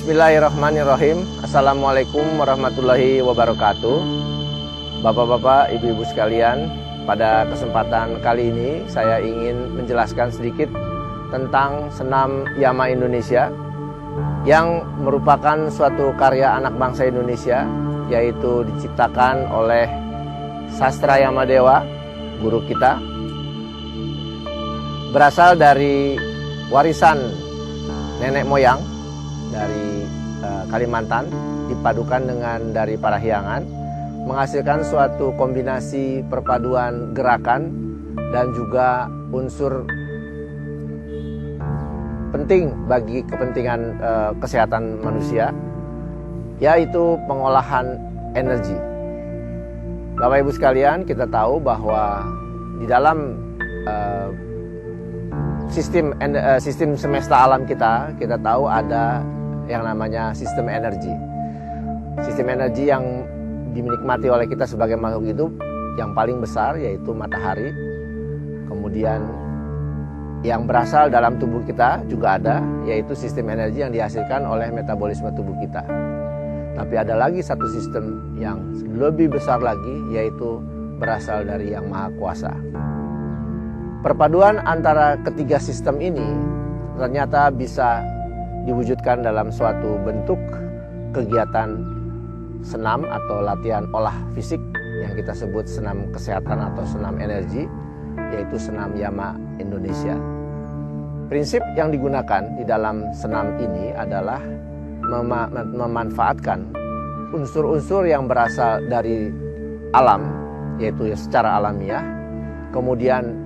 Bismillahirrahmanirrahim. Assalamualaikum warahmatullahi wabarakatuh. Bapak-bapak, ibu-ibu sekalian, pada kesempatan kali ini saya ingin menjelaskan sedikit tentang senam Yama Indonesia yang merupakan suatu karya anak bangsa Indonesia, yaitu diciptakan oleh Sastra Yamadewa, guru kita. Berasal dari warisan nenek moyang dari Kalimantan, dipadukan dengan dari Parahyangan, menghasilkan suatu kombinasi perpaduan gerakan dan juga unsur penting bagi kepentingan kesehatan manusia, yaitu pengolahan energi. Bapak Ibu sekalian, kita tahu bahwa di dalam sistem semesta alam kita tahu ada yang namanya sistem energi. Sistem energi yang dinikmati oleh kita sebagai makhluk hidup yang paling besar yaitu matahari. Kemudian yang berasal dalam tubuh kita juga ada, yaitu sistem energi yang dihasilkan oleh metabolisme tubuh kita. Tapi ada lagi satu sistem yang lebih besar lagi, yaitu berasal dari Yang Maha Kuasa. Perpaduan antara ketiga sistem ini ternyata bisa diwujudkan dalam suatu bentuk kegiatan senam atau latihan olah fisik yang kita sebut senam kesehatan atau senam energi, yaitu senam Yama Indonesia. Prinsip yang digunakan di dalam senam ini adalah memanfaatkan unsur-unsur yang berasal dari alam, yaitu secara alamiah, kemudian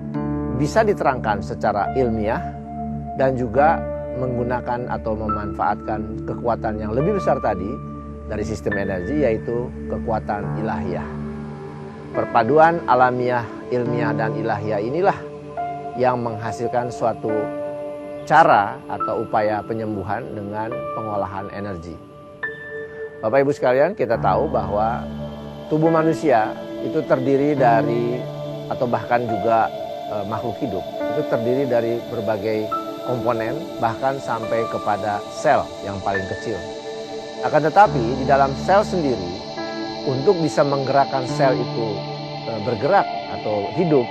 bisa diterangkan secara ilmiah, dan juga menggunakan atau memanfaatkan kekuatan yang lebih besar tadi dari sistem energi, yaitu kekuatan ilahiyah. Perpaduan alamiah, ilmiah, dan ilahiyah inilah yang menghasilkan suatu cara atau upaya penyembuhan dengan pengolahan energi. Bapak Ibu sekalian, kita tahu bahwa tubuh manusia itu terdiri dari, atau bahkan juga makhluk hidup, itu terdiri dari berbagai komponen, bahkan sampai kepada sel yang paling kecil. Akan tetapi di dalam sel sendiri, untuk bisa menggerakkan sel itu bergerak atau hidup,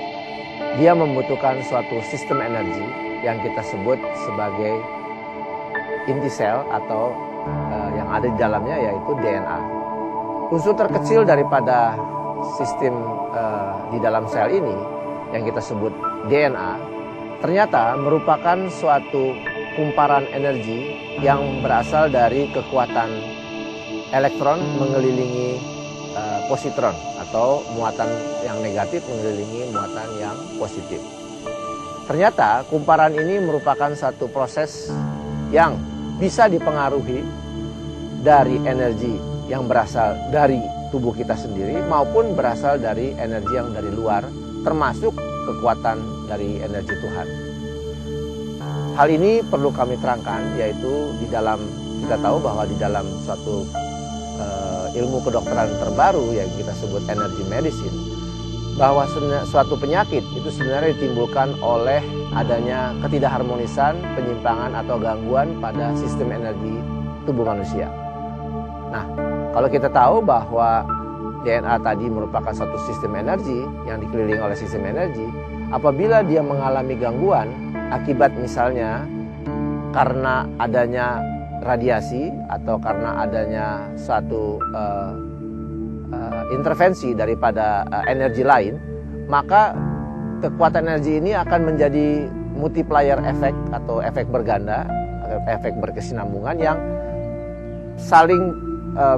dia membutuhkan suatu sistem energi yang kita sebut sebagai inti sel atau yang ada di dalamnya, yaitu DNA. Unsur terkecil daripada sistem di dalam sel ini yang kita sebut DNA ternyata merupakan suatu kumparan energi yang berasal dari kekuatan elektron mengelilingi positron atau muatan yang negatif mengelilingi muatan yang positif. Ternyata kumparan ini merupakan satu proses yang bisa dipengaruhi dari energi yang berasal dari tubuh kita sendiri maupun berasal dari energi yang dari luar, termasuk kekuatan dari energi Tuhan. Hal ini perlu kami terangkan, yaitu di dalam, kita tahu bahwa di dalam suatu ilmu kedokteran terbaru yang kita sebut energy medicine, bahwa suatu penyakit itu sebenarnya ditimbulkan oleh adanya ketidakharmonisan, penyimpangan atau gangguan pada sistem energi tubuh manusia. Nah, kalau kita tahu bahwa DNA tadi merupakan satu sistem energi yang dikelilingi oleh sistem energi, apabila dia mengalami gangguan akibat misalnya karena adanya radiasi atau karena adanya suatu intervensi daripada energi lain, maka kekuatan energi ini akan menjadi multiplier efek atau efek berganda, efek berkesinambungan yang saling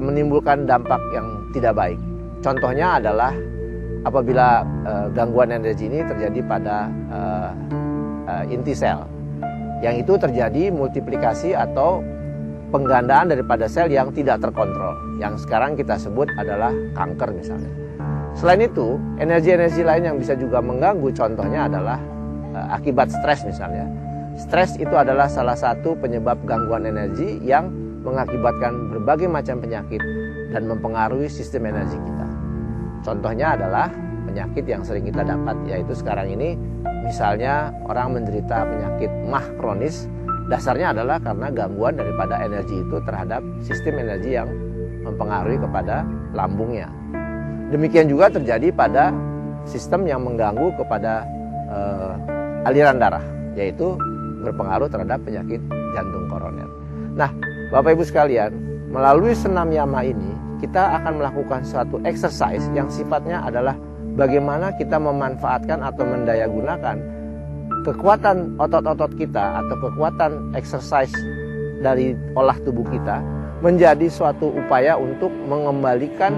menimbulkan dampak yang tidak baik. Contohnya adalah apabila gangguan energi ini terjadi pada inti sel, yang itu terjadi multiplikasi atau penggandaan daripada sel yang tidak terkontrol, yang sekarang kita sebut adalah kanker misalnya. Selain itu, energi-energi lain yang bisa juga mengganggu, contohnya adalah akibat stres misalnya. Stres itu adalah salah satu penyebab gangguan energi yang mengakibatkan berbagai macam penyakit dan mempengaruhi sistem energi kita. Contohnya adalah penyakit yang sering kita dapat, yaitu sekarang ini misalnya orang menderita penyakit MAH kronis, dasarnya adalah karena gangguan daripada energi itu terhadap sistem energi yang mempengaruhi kepada lambungnya. Demikian juga terjadi pada sistem yang mengganggu kepada aliran darah, yaitu berpengaruh terhadap penyakit jantung koroner. Nah, Bapak Ibu sekalian, melalui senam yama ini kita akan melakukan suatu exercise yang sifatnya adalah bagaimana kita memanfaatkan atau mendayagunakan kekuatan otot-otot kita atau kekuatan exercise dari olah tubuh kita menjadi suatu upaya untuk mengembalikan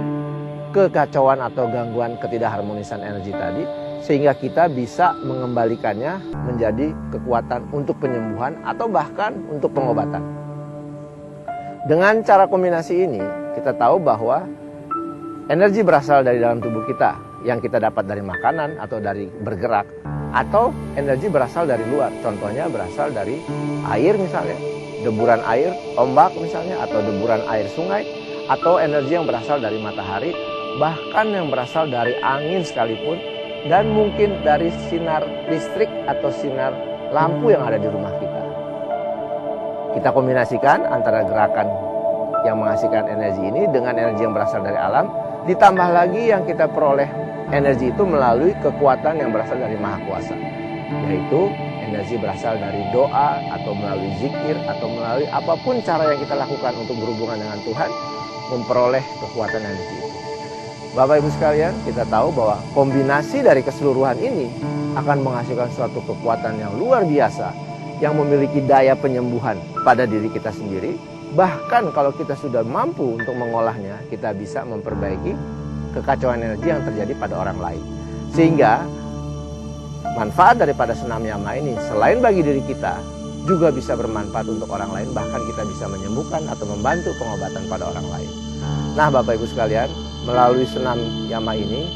kekacauan atau gangguan ketidakharmonisan energi tadi, sehingga kita bisa mengembalikannya menjadi kekuatan untuk penyembuhan atau bahkan untuk pengobatan. Dengan cara kombinasi ini, kita tahu bahwa energi berasal dari dalam tubuh kita yang kita dapat dari makanan atau dari bergerak, atau energi berasal dari luar, contohnya berasal dari air misalnya, deburan air, ombak misalnya, atau deburan air sungai, atau energi yang berasal dari matahari, bahkan yang berasal dari angin sekalipun, dan mungkin dari sinar listrik atau sinar lampu yang ada di rumah kita. Kita kombinasikan antara gerakan yang menghasilkan energi ini dengan energi yang berasal dari alam, ditambah lagi yang kita peroleh energi itu melalui kekuatan yang berasal dari Maha Kuasa, yaitu energi berasal dari doa atau melalui zikir atau melalui apapun cara yang kita lakukan untuk berhubungan dengan Tuhan, memperoleh kekuatan energi itu. Bapak Ibu sekalian, kita tahu bahwa kombinasi dari keseluruhan ini akan menghasilkan suatu kekuatan yang luar biasa yang memiliki daya penyembuhan pada diri kita sendiri. Bahkan kalau kita sudah mampu untuk mengolahnya, kita bisa memperbaiki kekacauan energi yang terjadi pada orang lain. Sehingga manfaat daripada senam yama ini selain bagi diri kita, juga bisa bermanfaat untuk orang lain, bahkan kita bisa menyembuhkan atau membantu pengobatan pada orang lain. Nah Bapak Ibu sekalian, melalui senam yama ini,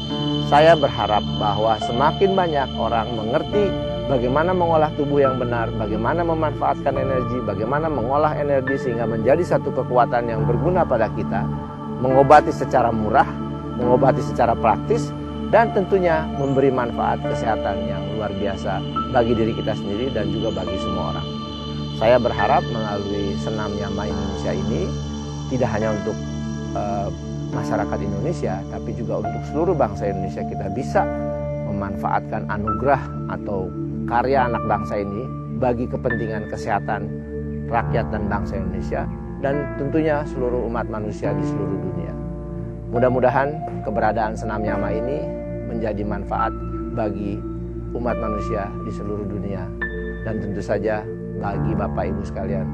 saya berharap bahwa semakin banyak orang mengerti bagaimana mengolah tubuh yang benar, bagaimana memanfaatkan energi, bagaimana mengolah energi sehingga menjadi satu kekuatan yang berguna pada kita, mengobati secara murah, mengobati secara praktis, dan tentunya memberi manfaat kesehatan yang luar biasa bagi diri kita sendiri dan juga bagi semua orang. Saya berharap melalui senam yama Indonesia ini tidak hanya untuk masyarakat Indonesia, tapi juga untuk seluruh bangsa Indonesia, kita bisa memanfaatkan anugerah atau karya anak bangsa ini bagi kepentingan kesehatan rakyat dan bangsa Indonesia, dan tentunya seluruh umat manusia di seluruh dunia. Mudah-mudahan keberadaan senam yama ini menjadi manfaat bagi umat manusia di seluruh dunia, dan tentu saja bagi Bapak Ibu sekalian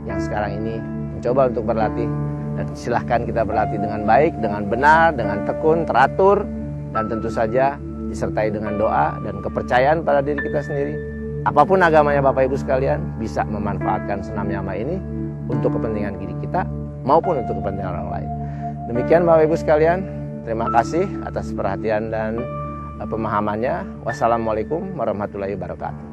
yang sekarang ini mencoba untuk berlatih. Dan silahkan kita berlatih dengan baik, dengan benar, dengan tekun, teratur, dan tentu saja disertai dengan doa dan kepercayaan pada diri kita sendiri. Apapun agamanya Bapak Ibu sekalian, bisa memanfaatkan senam yama ini untuk kepentingan diri kita maupun untuk kepentingan orang lain. Demikian Bapak Ibu sekalian, terima kasih atas perhatian dan pemahamannya. Wassalamualaikum warahmatullahi wabarakatuh.